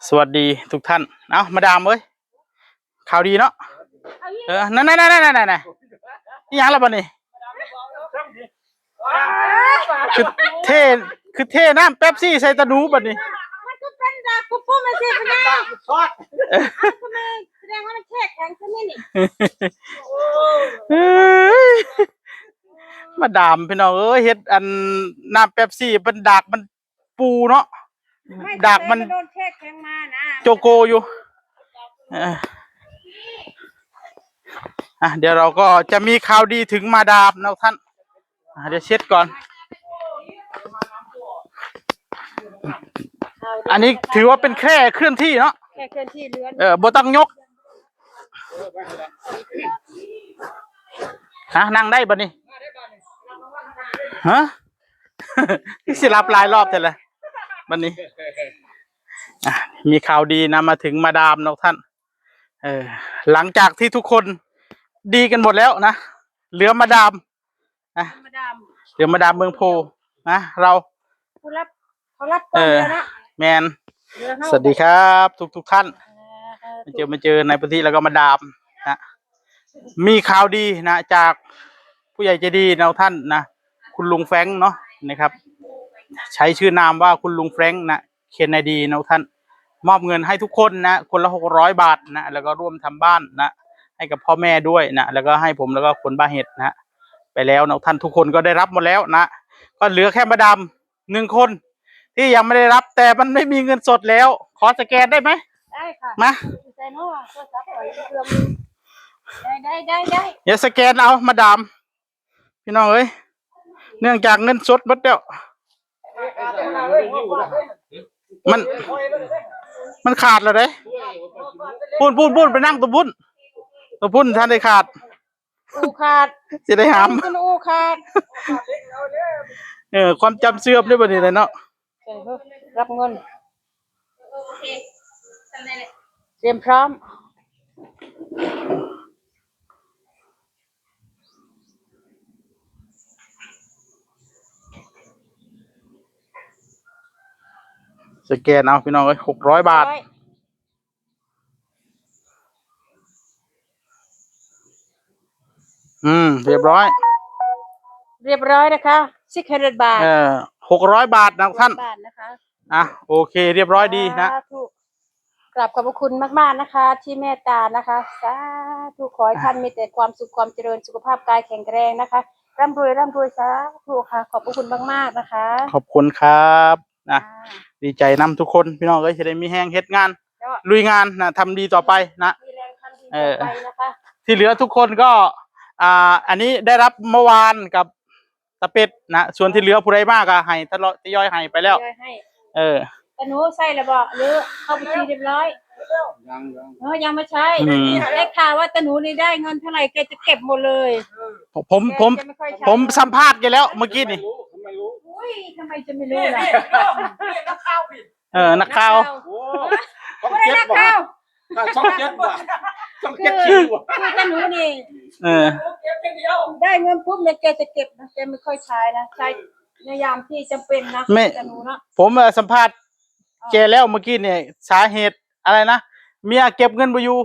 สวัสดีทุกท่านเอามาดามเอ้ยข่าวดีเนาะนั่นนี่ยังละบ่นี่คือเท่คือเท่น้ำเป๊ปซี่ใส่ตะนูบ่นี่มันก็เป็นดากุ๊บมาสิพี่น้องทอดทำไมแสดงว่ามันแข็งใช่ไหมนี่มาดามพี่น้องเอ้ยเฮ็ดอันน้ำเป๊ปซี่เป็นดากมันปูเนาะดากมันโดนแข็งมานะโจโกอยู่เดี๋ยวเราก็จะมีข่าวดีถึงมาดามนะท่านเดี๋ยวเช็ดก่อนอันนี้ถือว่าเป็นแค่เคลื่อนที่เนาะแค่เคลื่อนที่เรือนบ่ต้องยกนั่งได้บ่นี่ฮะสิรับหลายรอบแต่ละวันนี้มีข่าวดีนะมาถึงมาดามนะท่านหลังจากที่ทุกคนดีกันหมดแล้วนะเหลือมาดามนะเหลือมาดามเมืองโพนะเราเขารับก่อนนะแมนสวัสดีครับทุกท่านมาเจอในพื้นที่แล้วก็มาดามนะมีข่าวดีนะจากผู้ใหญ่ใจดีนะท่านนะคุณลุงแฟรงค์เนาะนะครับใช้ชื่อนามว่าคุณลุงแฟรงค์นะเคนดีนะท่านมอบเงินให้ทุกคนนะคนละ600 บาทนะแล้วก็ร่วมทำบ้านนะให้กับพ่อแม่ด้วยนะแล้วก็ให้ผมแล้วก็คนบ้าเห็ดนะไปแล้วนะท่านทุกคนก็ได้รับหมดแล้วนะก็เหลือแค่มาดาม1 คนที่ยังไม่ได้รับแต่มันไม่มีเงินสดแล้วขอสแกนได้ไหมได้ค่ะมาได้อย่าสแกนเอามาดามพี่น้องเอ้ยเนื่องจากเงินสดหมดแล้วมันขาดแล้วเด้ปุ้นไปนั่งตัวปุ้นท่านได้ขาดอูขาดจะได้หามคุณอูขาดความจำเสื่อมได้บ่นี่เลยเนาะรับเงินเตรียมพร้อมสแกนเอาพี่น้องเอ้ย600 บาทเรียบร้อยนะคะ600 บาท600 บาทนะท่านนะคะโอเคเรียบร้อยดีนะกราบขอบพระคุณมากๆนะคะที่เมตตานะคะสาธุขอให้ท่านมีแต่ความสุขความเจริญสุขภาพกายแข็งแรงนะคะร่ำรวยสาธุค่ะขอบพระคุณมากๆนะคะขอบคุณครับนะดีใจนำทุกคนพี่น้องเอ้ยจะได้มีแห้งเฮ็ดงานลุยงานนะทำดีต่อไปนะที่เหลือทุกคนก็อันนี้ได้รับเมื่อวานกับตะเป็ดนะส่วนที่เหลือผู้ใดมากอะให้ทยอยให้ไปแล้วตะหนูใส่แล้วบ่หรือเข้าบัญชีเรียบร้อยยังไม่ใช่ได้ข่าวว่าตะหนูนี่ได้เงินเท่าไหร่แกจะเก็บหมดเลยผมสัมภาษณ์แกแล้วเมื่อกี้นี่ทำไมจะไม่รู้ล่ะนักข่าวนักข่าวช่องเจ็ดว่ะช่องเจ็ดคิวคือตะหนูนี่ได้เงินปุ๊บเนี่ยแกจะเก็บนะแกไม่ค่อยใช้นะใช้ในยามที่จำเป็นนะตะหนูเนาะผมสัมภาษณ์แกแล้วเมื่อกี้เนี่ยสาเหตุอะไรนะเมียเก็บเงินบ่อยู่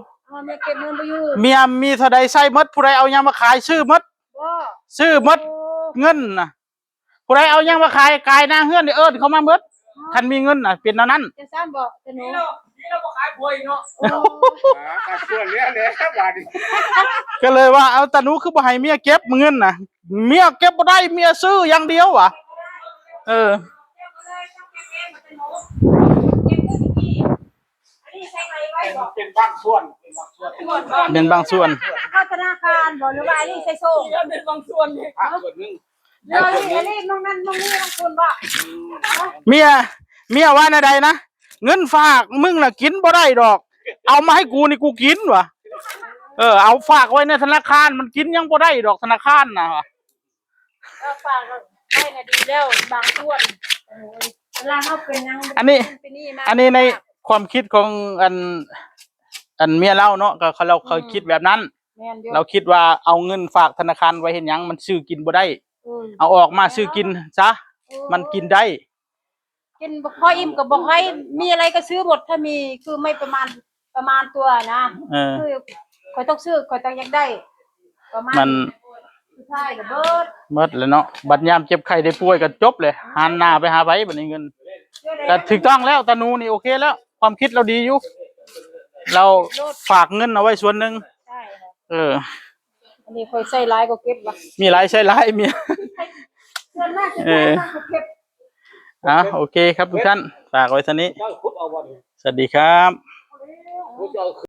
เมียมีเท่าใดใช้หมดผู้ใดเอายังมาขายซื้อหมดเงินนะผู้ใดเอายังมาขายกายหน้าเฮือนเอิ้นเขามาหมดคันมีเงินน่ะเป็นเท่านั้นจะซ้ำบ่ตะหนูนี่เราขายบวยเนาะขายบวยเนี่ยบาดนี้ก็เลยว่าเอาตะหนูคือบ่ให้เมียเก็บเงินน่ะเมียเก็บบ่ได้เมียซื้ออย่างเดียวว่ะเป็นบางส่วนเข้าธนาคารบ่หรือว่าอันนี้ใช้โซ่เป็นบางส่วนนี่ส่วนนึงอันนี้น้องนั่นน้องนี่น้องคุณบ่เมียว่าในใดนะเงินฝากมึงน่ะกินบ่ได้ดอกเอามาให้กูนี่กูกินวะเอาฝากไว้ในธนาคารมันกินยังบ่ได้ดอกธนาคารนะฝากได้น่ะดีแล้วบางส่วนเวลาเขาเป็นยังอันนี้ในความคิดของอันเมียเล่าเนาะก็เราเคยคิดแบบนั้นเราคิดว่าเอาเงินฝากธนาคารไว้เห็นยังมันซื้อกินบ่ได้เอาออกมาซื้อกินซะมันกินได้ กินบ่พออิ่มก็บอกให้มีอะไรก็ซื้อหมดถ้ามีคือไม่ประมาณตัวนะ เออ คือคอยต้องซื้อคอยต้องอยากได้ ประมาณ มัน ใช่ระเบิด หมดแล้วเนาะบัดยามเจ็บไข้ได้ป่วยก็จบเลยหันหน้าไปหาไผบัดนี้เงินก็ถูกต้องแล้วตาหนูนี่โอเคแล้ว ความคิดเราดีอยู่ เราฝากเงินเอาไว้ส่วนหนึ่ง ใช่ค่ะ เออ อันนี้คอยใส่ร้ายก็เก็บละ มีหลายใช้หลายเมีย ส่วนมากจะใส่มากก็เก็บ โอเคครับทุกท่านฝากไว้เท่านี้ เจ้าคุบเอาวัน สวัสดีครับ คุบเอา